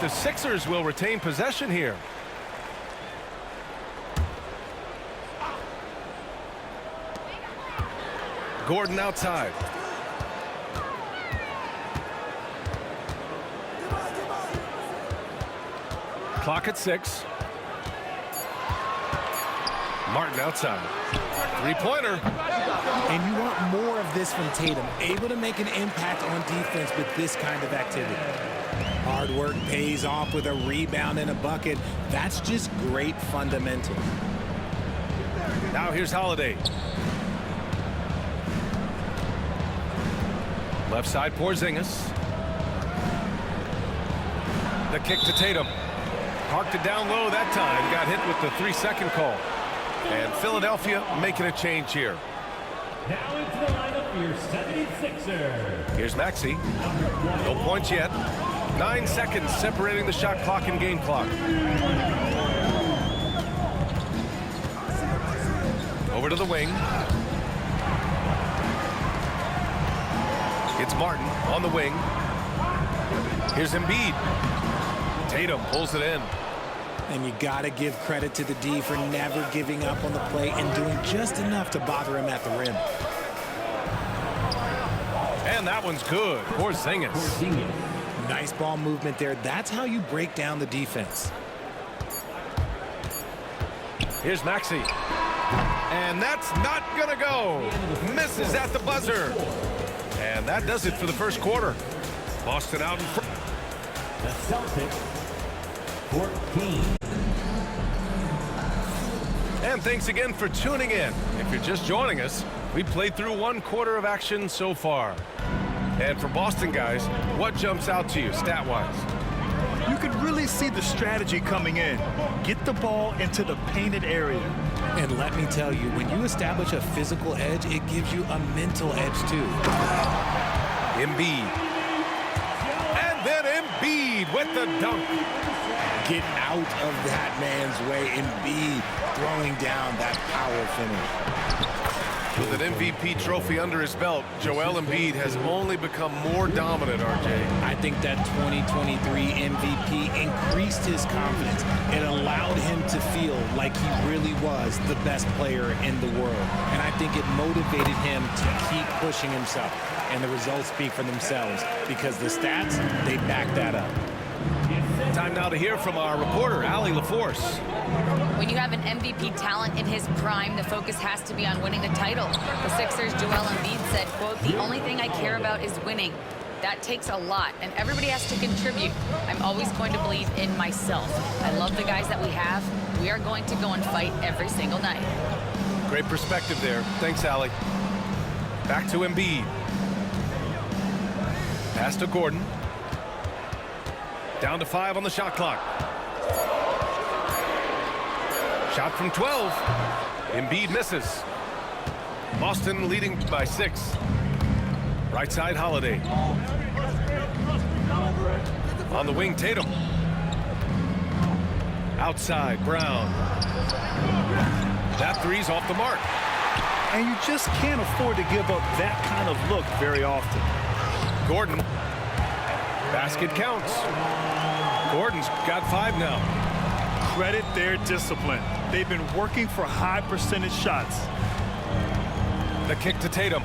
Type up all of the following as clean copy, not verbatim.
The Sixers will retain possession here. Gordon outside. Clock at 6. Martin outside. Three-pointer. And you want more of this from Tatum, able to make an impact on defense with this kind of activity. Hard work pays off with a rebound and a bucket. That's just great fundamentals. Now here's Holiday. Left side, Porzingis. The kick to Tatum. Parked it down low that time. Got hit with the 3-second call. And Philadelphia making a change here. Now into the lineup for your 76ers. Here's Maxey. No points yet. 9 seconds separating the shot clock and game clock. Over to the wing. It's Martin on the wing. Here's Embiid. Tatum pulls it in. And you got to give credit to the D for never giving up on the play and doing just enough to bother him at the rim. And that one's good. Porzingis. Nice ball movement there. That's how you break down the defense. Here's Maxey. And that's not going to go. Misses at the buzzer. And that does it for the first quarter. Boston out in front. The Celtics, 14. And thanks again for tuning in. If you're just joining us, we played through 1 quarter of action so far. And for Boston guys, what jumps out to you stat-wise? You could really see the strategy coming in. Get the ball into the painted area. And let me tell you, when you establish a physical edge, it gives you a mental edge too. Embiid. And then Embiid with the dunk. Get out of that man's way. Embiid throwing down that power finish. With an MVP trophy under his belt, Joel Embiid has only become more dominant, RJ. I think that 2023 MVP increased his confidence. It allowed him to feel like he really was the best player in the world. And I think it motivated him to keep pushing himself. And the results speak for themselves because the stats, they back that up. Time now to hear from our reporter, Allie LaForce. When you have an MVP talent in his prime, the focus has to be on winning the title. The Sixers' Joel Embiid said, quote, "The only thing I care about is winning." That takes a lot, and everybody has to contribute. I'm always going to believe in myself. I love the guys that we have. We are going to go and fight every single night. Great perspective there. Thanks, Allie. Back to Embiid. Pass to Gordon. Down to 5 on the shot clock. Shot from 12. Embiid misses. Boston leading by 6. Right side, Holiday. On the wing, Tatum. Outside, Brown. That three's off the mark. And you just can't afford to give up that kind of look very often. Gordon. Basket counts. Gordon's got 5 now. Credit their discipline. They've been working for high percentage shots. The kick to Tatum.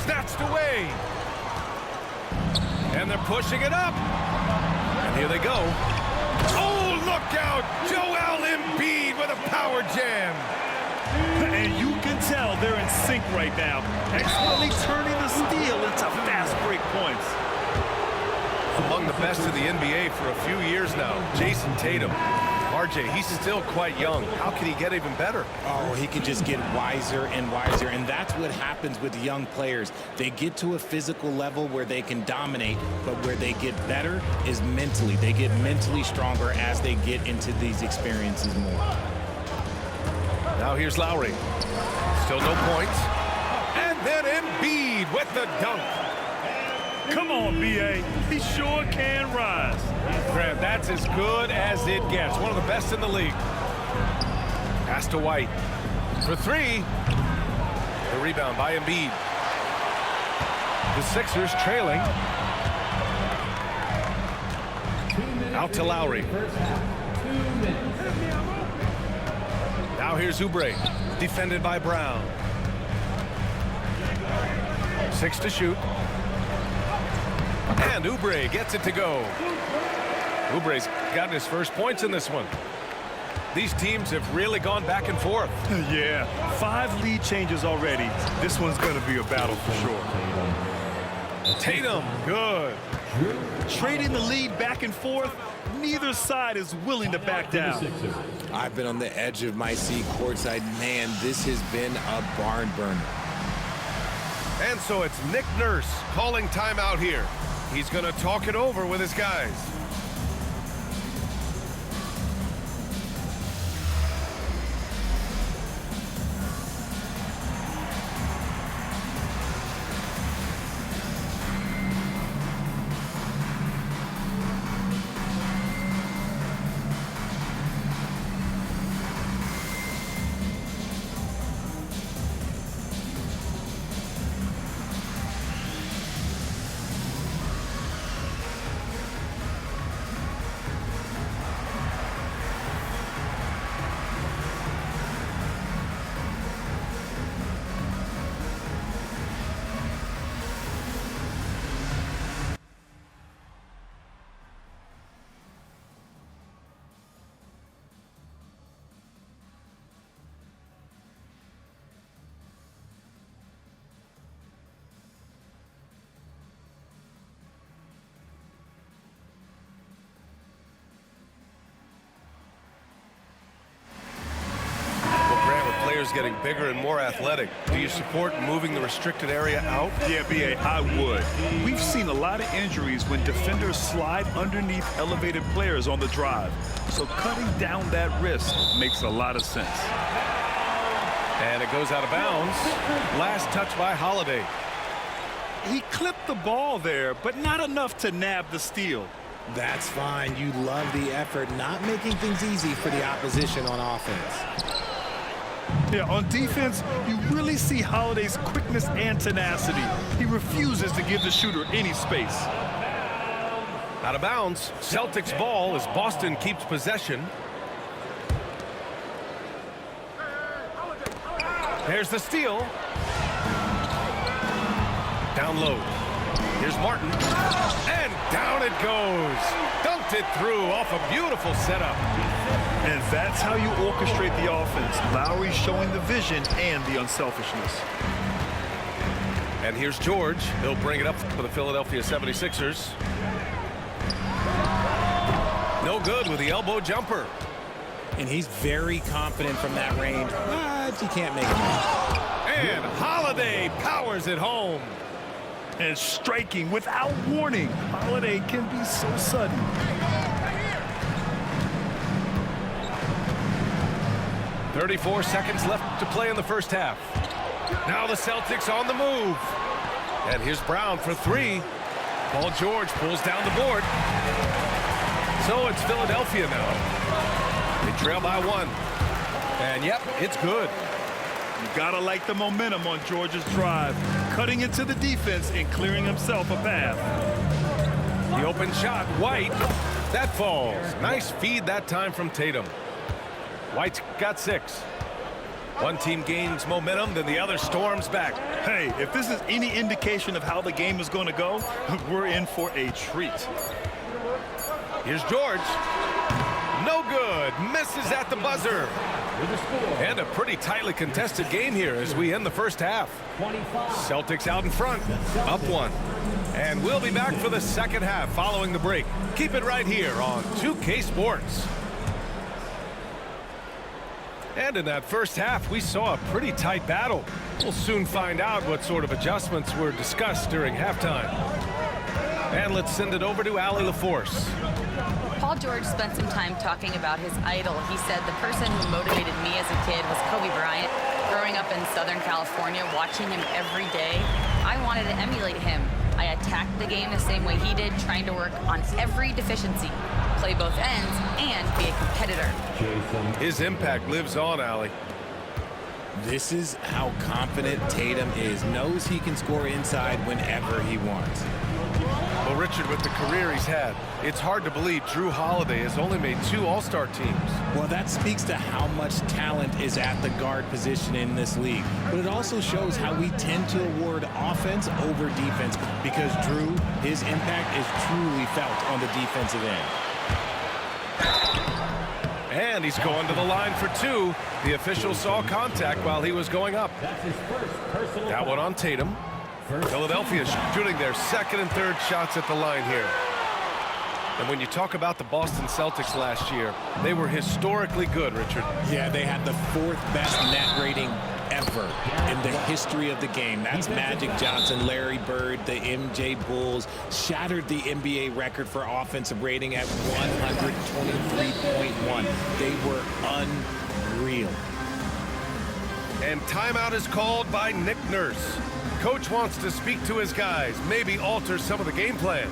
Snatched away. And they're pushing it up. And here they go. Oh, look out! Joel Embiid with a power jam. And you can tell they're in sync right now. Expertly turning the steal into fast break points. Among the best of the NBA for a few years now, Jayson Tatum. RJ, he's still quite young. How can he get even better? Oh, he can just get wiser and wiser, and that's what happens with young players. They get to a physical level where they can dominate, but where they get better is mentally. They get mentally stronger as they get into these experiences more. Now here's Lowry. Still no points. And then Embiid with the dunk. Come on, B.A. He sure can rise. Grant, that's as good as it gets. One of the best in the league. Pass to White. For three. The rebound by Embiid. The Sixers trailing. Out to Lowry. Now here's Oubre. Defended by Brown. 6 to shoot. And Oubre gets it to go. Oubre's gotten his first points in this one. These teams have really gone back and forth. Yeah, 5 lead changes already. This one's going to be a battle for sure. Tatum, good. Trading the lead back and forth, neither side is willing to back down. I've been on the edge of my seat courtside. Man, this has been a barn burner. And so it's Nick Nurse calling timeout here. He's going to talk it over with his guys. Getting bigger and more athletic. Do you support moving the restricted area out? Yeah, B.A., I would. We've seen a lot of injuries when defenders slide underneath elevated players on the drive. So cutting down that risk makes a lot of sense. And it goes out of bounds. Last touch by Holiday. He clipped the ball there, but not enough to nab the steal. That's fine. You love the effort, not making things easy for the opposition on offense. Yeah, on defense, you really see Holiday's quickness and tenacity. He refuses to give the shooter any space. Out of bounds. Celtics ball as Boston keeps possession. There's the steal. Down low. Here's Martin. And down it goes. Dunked it through off a beautiful setup. And that's how you orchestrate the offense. Lowry showing the vision and the unselfishness. And here's George. He'll bring it up for the Philadelphia 76ers. No good with the elbow jumper. And he's very confident from that range, but he can't make it. And Holiday powers it home. And striking without warning. Holiday can be so sudden. .34 seconds left to play in the first half. Now the Celtics on the move. And here's Brown for three. Paul George pulls down the board. So it's Philadelphia now. They trail by 1. And yep, it's good. You gotta like the momentum on George's drive. Cutting into the defense and clearing himself a path. The open shot, White. That falls. Nice feed that time from Tatum. White's got 6. One team gains momentum, then the other storms back. Hey, if this is any indication of how the game is going to go, we're in for a treat. Here's George. No good. Misses at the buzzer. And a pretty tightly contested game here as we end the first half. Celtics out in front, up 1. And we'll be back for the second half following the break. Keep it right here on 2K Sports. And in that first half, we saw a pretty tight battle. We'll soon find out what sort of adjustments were discussed during halftime. And let's send it over to Allie LaForce. Paul George spent some time talking about his idol. He said the person who motivated me as a kid was Kobe Bryant. Growing up in Southern California, watching him every day, I wanted to emulate him. I attacked the game the same way he did, trying to work on every deficiency, play both ends, and be a competitor. His impact lives on, Allie. This is how confident Tatum is. Knows he can score inside whenever he wants. Well, Richard, with the career he's had, it's hard to believe Jrue Holiday has only made 2 All-Star teams. Well, that speaks to how much talent is at the guard position in this league. But it also shows how we tend to award offense over defense, because Jrue, his impact is truly felt on the defensive end. And he's going to the line for 2. The official saw contact while he was going up. That's his first personal That one on Tatum. Philadelphia shooting their 2nd and 3rd shots at the line here. And when you talk about the Boston Celtics last year, they were historically good, Richard. Yeah, they had the 4th best net rating ever in the history of the game. That's Magic Johnson, Larry Bird, the MJ Bulls, shattered the NBA record for offensive rating at 123.1. They were unreal. And timeout is called by Nick Nurse. Coach wants to speak to his guys, maybe alter some of the game plan.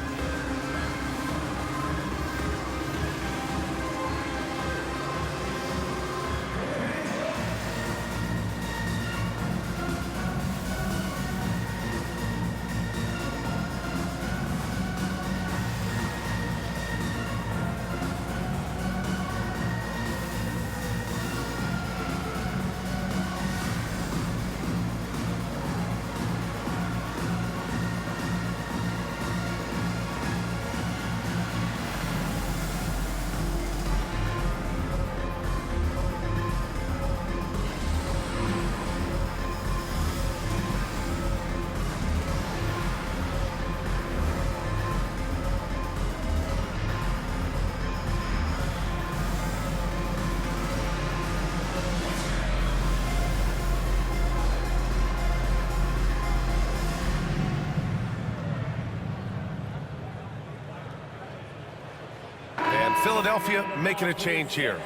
Philadelphia making a change here.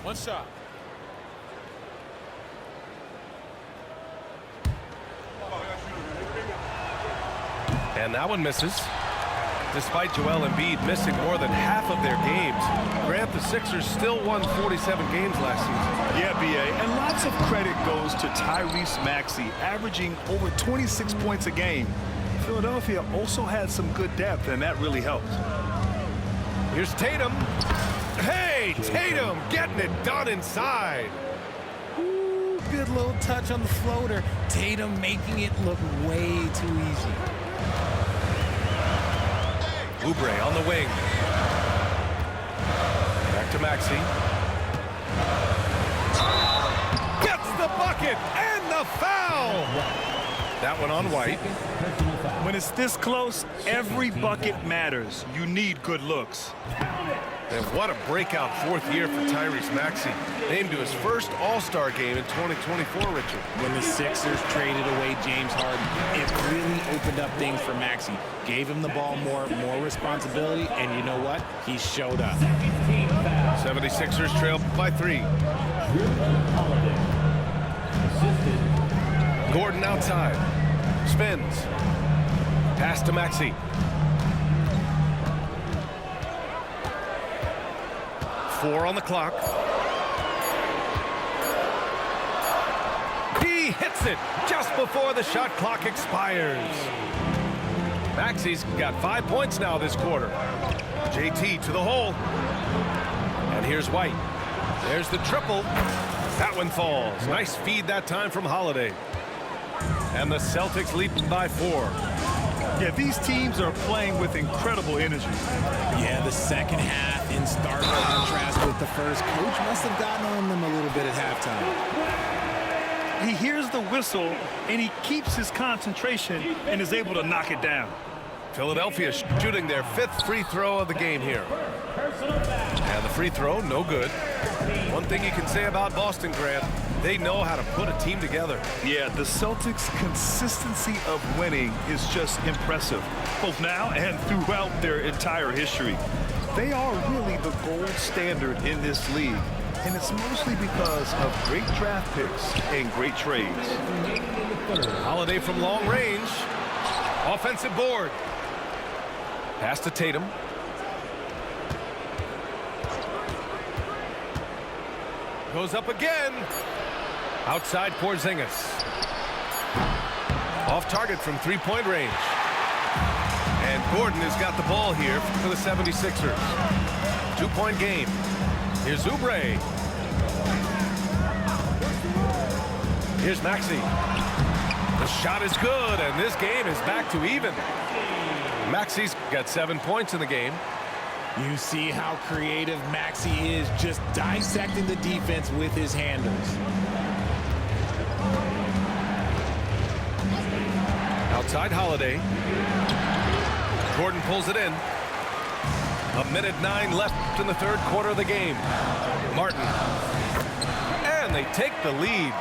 One shot. And that one misses. Despite Joel Embiid missing more than half of their games, Grant, the Sixers still won 47 games last season. Yeah, B.A., and lots of credit goes to Tyrese Maxey, averaging over 26 points a game. Philadelphia also had some good depth, and that really helped. Here's Tatum. Hey, Tatum getting it done inside. Ooh, good little touch on the floater. Tatum making it look way too easy. Oubre on the wing. Back to Maxey. Gets the bucket and the foul. That one on White. When it's this close, every bucket matters. You need good looks. And what a breakout 4th year for Tyrese Maxey. Named to his first All-Star game in 2024, Richard. When the Sixers traded away James Harden, it really opened up things for Maxey. Gave him the ball more responsibility, and you know what? He showed up. 76ers trail by 3. Gordon outside. Spins. Pass to Maxey. Four on the clock. He hits it just before the shot clock expires. Maxey's got 5 points now this quarter. JT to the hole. And here's White. There's the triple. That one falls. Nice feed that time from Holiday. And the Celtics lead by 4. Yeah, these teams are playing with incredible energy. Yeah, the second half in stark contrast with the first. Coach must have gotten on them a little bit at halftime. He hears the whistle, and he keeps his concentration and is able to knock it down. Philadelphia shooting their 5th free throw of the game here. And the free throw, no good. One thing you can say about Boston, Grant, They know how to put a team together. Yeah, the Celtics' consistency of winning is just impressive, both now and throughout their entire history. They are really the gold standard in this league, and it's mostly because of great draft picks and great trades. Holiday from long range. Offensive board. Pass to Tatum. Goes up again. Outside Porzingis. Off target from three-point range. And Gordon has got the ball here for the 76ers. Two-point game. Here's Oubre. Here's Maxey. The shot is good, and this game is back to even. Maxey's got 7 points in the game. You see how creative Maxey is, just dissecting the defense with his handles. Outside Holiday. Gordon pulls it in. 1:09 left in the third quarter of the game. Martin. And they take the lead.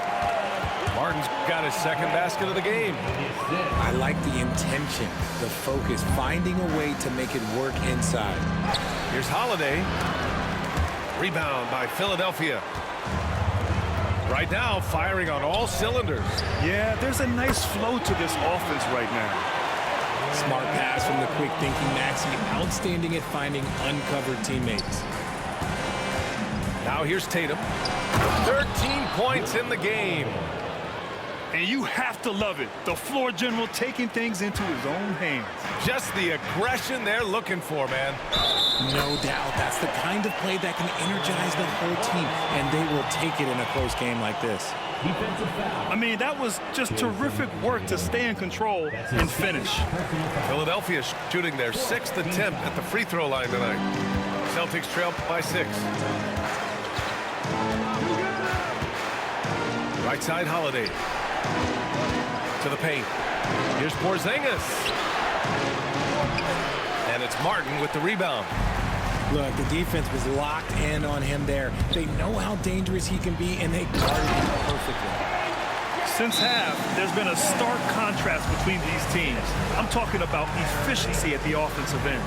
Martin's got his second basket of the game. I like the intention, the focus, finding a way to make it work inside. Here's Holiday. Rebound by Philadelphia. Right now, firing on all cylinders. Yeah, there's a nice flow to this offense right now. Smart pass from the quick thinking Maxey, outstanding at finding uncovered teammates. Now here's Tatum. 13 points in the game. And you have to love it. The floor general taking things into his own hands. Just the aggression they're looking for, man. No doubt. That's the kind of play that can energize the whole team, and they will take it in a close game like this. I mean, that was just terrific work to stay in control and finish. Philadelphia shooting their 6th attempt at the free throw line tonight. Celtics trail by 6. Right side Holiday. To the paint. Here's Porzingis. And it's Martin with the rebound. Look, the defense was locked in on him there. They know how dangerous he can be, and they guarded him perfectly. Since half, there's been a stark contrast between these teams. I'm talking about efficiency at the offensive end.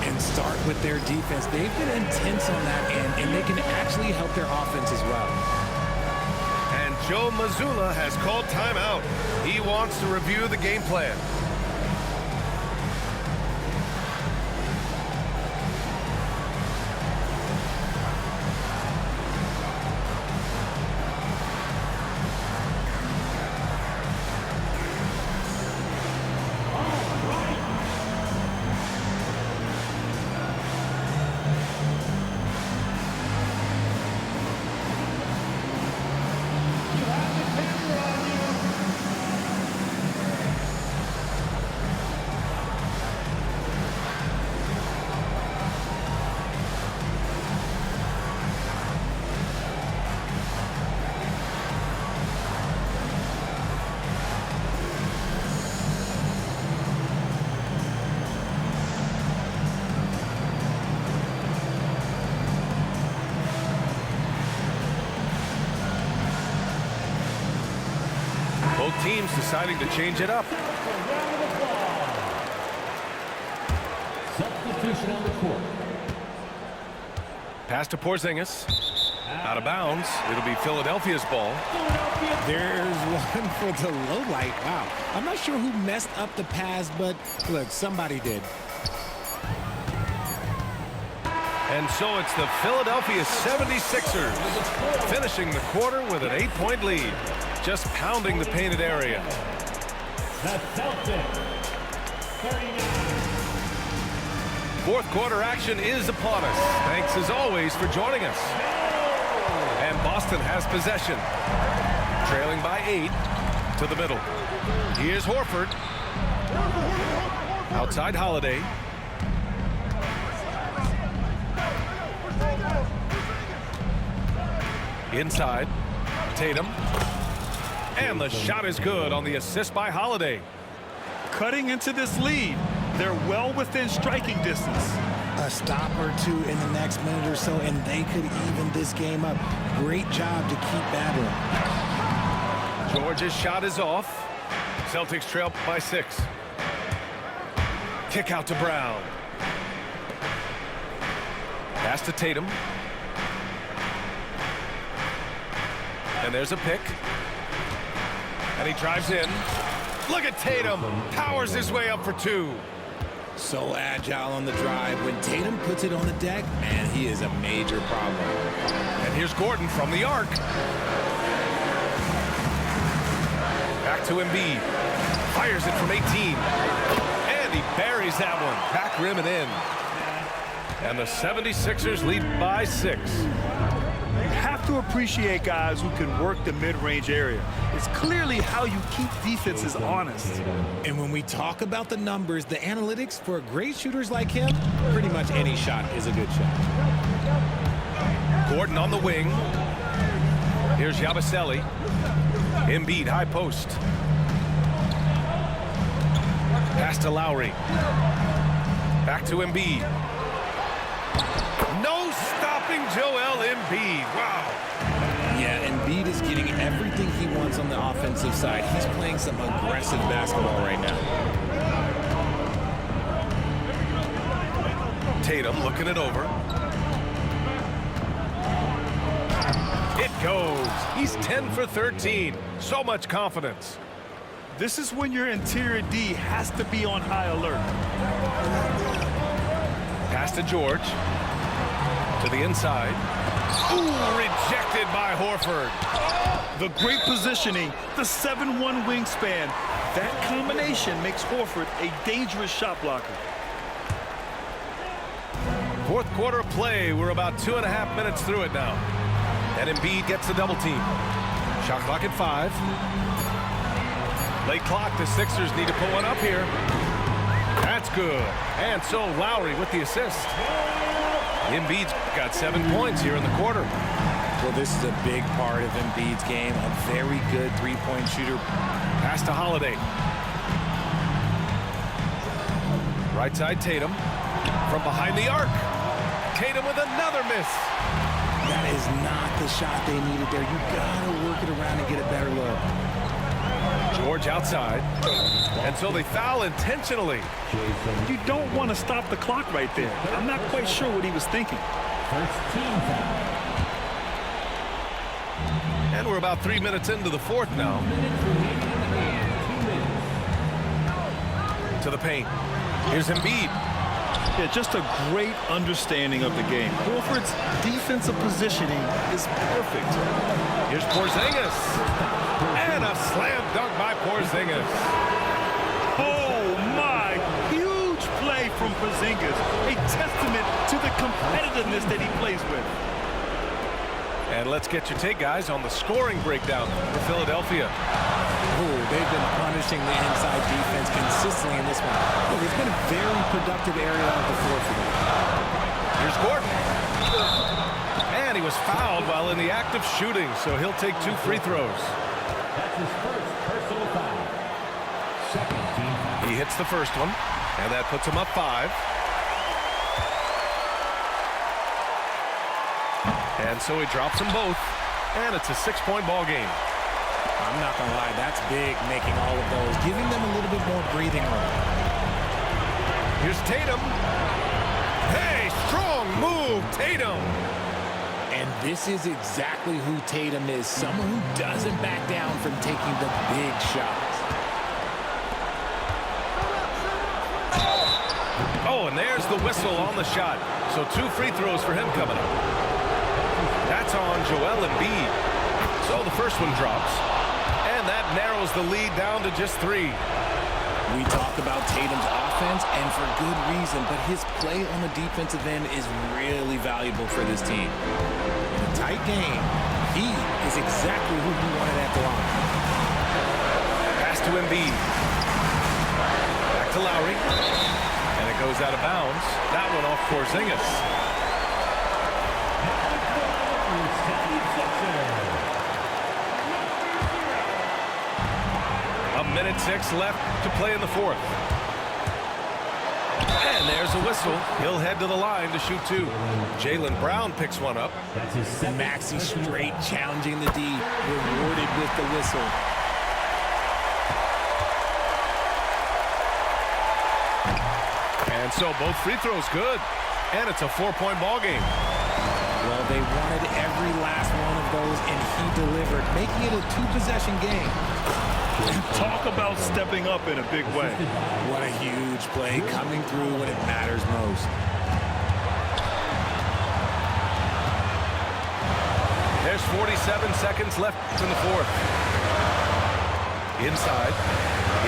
And start with their defense. They've been intense on that end, and they can actually help their offense as well. And Joe Mazzulla has called timeout. He wants to review the game plan. Both teams deciding to change it up. Substitution on the court. Pass to Porzingis. Out of bounds. It'll be Philadelphia's ball. There's one for the low light. Wow. I'm not sure who messed up the pass, but look, somebody did. And so it's the Philadelphia 76ers finishing the quarter with an 8-point lead. Just pounding the painted area. The Celtics, 39. Fourth quarter action is upon us. Thanks as always for joining us. And Boston has possession. Trailing by 8 to the middle. Here's Horford. Outside Holiday. Inside. Tatum. And the shot is good on the assist by Holiday. Cutting into this lead. They're well within striking distance. a stop or two in the next minute or so, and they could even this game up. Great job to keep battling. George's shot is off. Celtics trail by 6. Kick out to Brown. Pass to Tatum. And there's a pick. And he drives in. Look at Tatum. Powers his way up for 2. So agile on the drive. When Tatum puts it on the deck, man, he is a major problem. And here's Gordon from the arc. Back to Embiid. Fires it from 18. And he buries that one. Back rim and in. And the 76ers lead by 6. You have to appreciate guys who can work the mid-range area. It's clearly how you keep defenses honest. And when we talk about the numbers, the analytics for great shooters like him, pretty much any shot is a good shot. Gordon on the wing. Here's Yabusele. Embiid high post. Pass to Lowry. Back to Embiid. No stopping Joel Embiid. Wow. Yeah, Embiid is getting everything he wants on the offensive side. He's playing some aggressive basketball right now. Tatum looking it over. It goes. He's 10 for 13. So much confidence. This is when your interior D has to be on high alert. Pass to George. To the inside. Ooh, rejected by Horford. The great positioning, the 7'1" wingspan. That combination makes Horford a dangerous shot blocker. Fourth quarter of play. We're about 2.5 minutes through it now. And Embiid gets the double team. Shot clock at 5. Late clock. The Sixers need to put one up here. That's good. And so Lowry with the assist. Embiid's got 7 points here in the quarter. Well, this is a big part of Embiid's game. A very good three-point shooter. Pass to Holiday. Right side Tatum. From behind the arc. Tatum with another miss. That is not the shot they needed there. You gotta work it around and get a better look. George outside. And so they foul intentionally. You don't want to stop the clock right there. I'm not quite sure what he was thinking. First team foul. And we're about 3 minutes into the fourth now. To the paint. Here's Embiid. Yeah, just a great understanding of the game. Horford's defensive positioning is perfect. Here's Porzingis. And a slam dunk by Porzingis. Oh, my. Huge play from Porzingis. A testament to the competitiveness that he plays with. And let's get your take, guys, on the scoring breakdown for Philadelphia. Oh, they've been punishing the inside defense consistently in this one. Well, it's been a very productive area of the floor for them. Here's Gordon. And he was fouled while in the act of shooting, so he'll take 2 free throws. That's his first personal foul. Second team foul. He hits the first one, and that puts him up 5. And so he drops them both, and it's a 6-point ball game. I'm not going to lie, that's big, making all of those, giving them a little bit more breathing room. Here's Tatum. Hey, strong move, Tatum. And this is exactly who Tatum is, someone who doesn't back down from taking the big shots. Oh, and there's the whistle on the shot. So 2 free throws for him coming up. That's on Joel Embiid. So the first one drops. And that narrows the lead down to just 3. We talk about Tatum's offense, and for good reason, but his play on the defensive end is really valuable for this team. In a tight game, he is exactly who he wanted at the line. Pass to Embiid. Back to Lowry. And it goes out of bounds. That one off Porzingis. A minute 6 left to play in the fourth. And there's a whistle. He'll head to the line to shoot two. Jaylen Brown picks one up. That's his second. Maxey straight challenging the D, rewarded with the whistle. And so both free throws good. And it's a 4-point ball game. Well, they wanted every last one of those, and he delivered, making it a two-possession game. Talk about stepping up in a big way. What a huge play, coming through when it matters most. There's 47 seconds left in the fourth. Inside,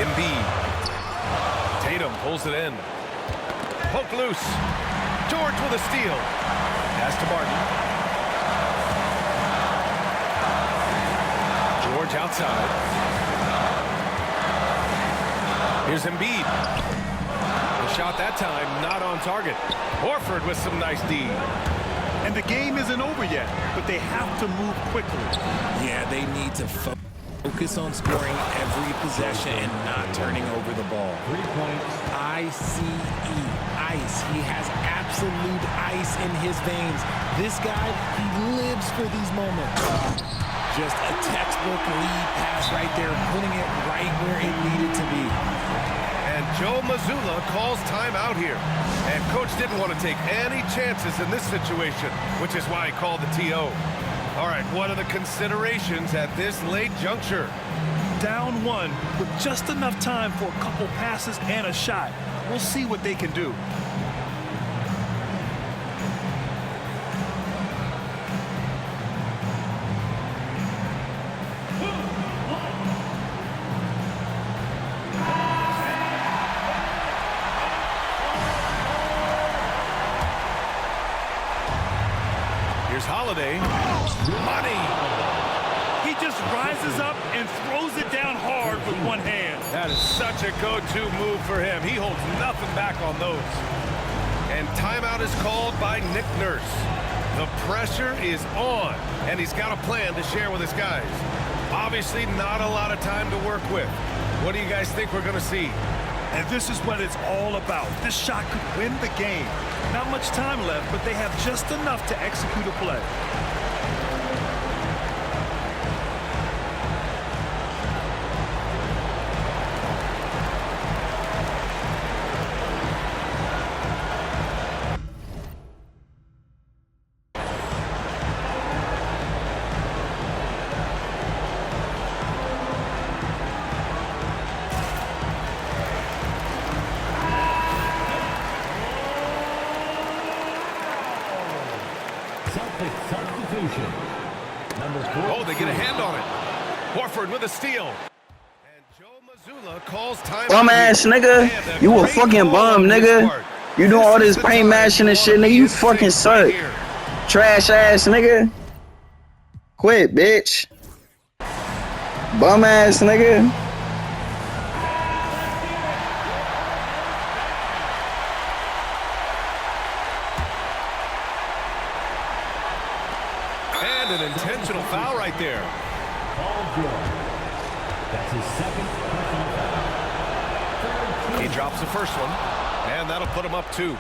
Embiid. Tatum pulls it in. Poke loose. George with a steal. Pass to Martin. George outside. Here's Embiid. The shot that time not on target. Horford with some nice D. And the game isn't over yet, but they have to move quickly. Yeah, they need to focus on scoring every possession and not turning over the ball. 3 points. ICE, ice. He has absolute ice in his veins. This guy, he lives for these moments. Just a textbook lead pass right there, putting it right where it needed to be. And Joe Mazzulla calls timeout here. And coach didn't want to take any chances in this situation, which is why he called the TO. All right, what are the considerations at this late juncture? Down one with just enough time for a couple passes and a shot. We'll see what they can do. Here's Holiday. Money. He just rises up and throws it down hard with one hand. That is such a go-to move for him. He holds nothing back on those. And timeout is called by Nick Nurse. The pressure is on, and he's got a plan to share with his guys. Obviously, not a lot of time to work with. What do you guys think we're going to see? And this is what it's all about. This shot could win the game. Not much time left, but they have just enough to execute a play. Celtics substitution. Number 4. Oh, they get a hand on it. Horford with a steal. And Joe Mazzulla calls time. Bum ass nigga. You a fucking bum, nigga. You doing all this paint mashing and shit, nigga. You fucking suck. Trash ass nigga. Quit, bitch. Bum ass nigga. And an intentional foul right there. Paul George. That's his second personal foul. He drops the first one, and that'll put him up 2.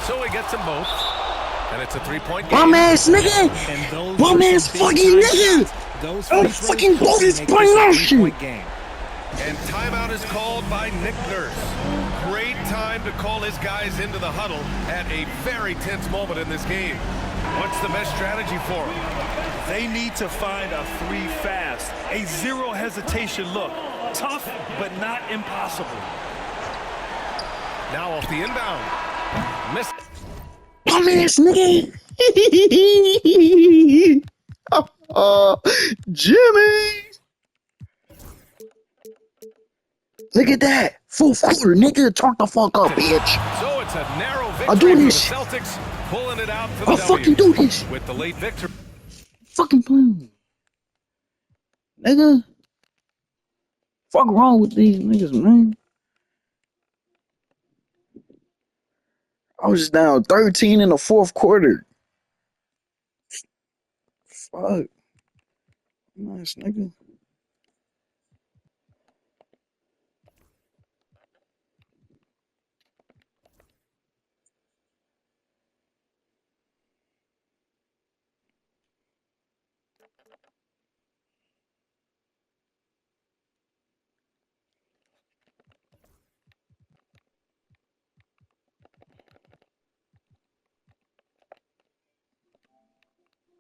So he gets them both, and it's a 3-point game. Bum ass nigga. And those Bum are ass some big fucking time nigga. shots. Those Oh, free throws fucking help bullets make by this a motion. 3-point game. And timeout is called by Nick Nurse. Great time to call his guys into the huddle at a very tense moment in this game. What's the best strategy for them? They need to find a 3 fast. A zero hesitation look. Tough, but not impossible. Now off the inbound. Missed. Bum ass nigga. Jimmy. Look at that. Full quarter, nigga. Turn the fuck up, bitch. So it's a narrow I'll do victory for the this. Celtics, pulling it out for the I'll W. fucking do this. With the late victory. Fucking playing. Nigga. Fuck wrong with these niggas, man. I was down 13 in the fourth quarter. Fuck. Nice, nigga.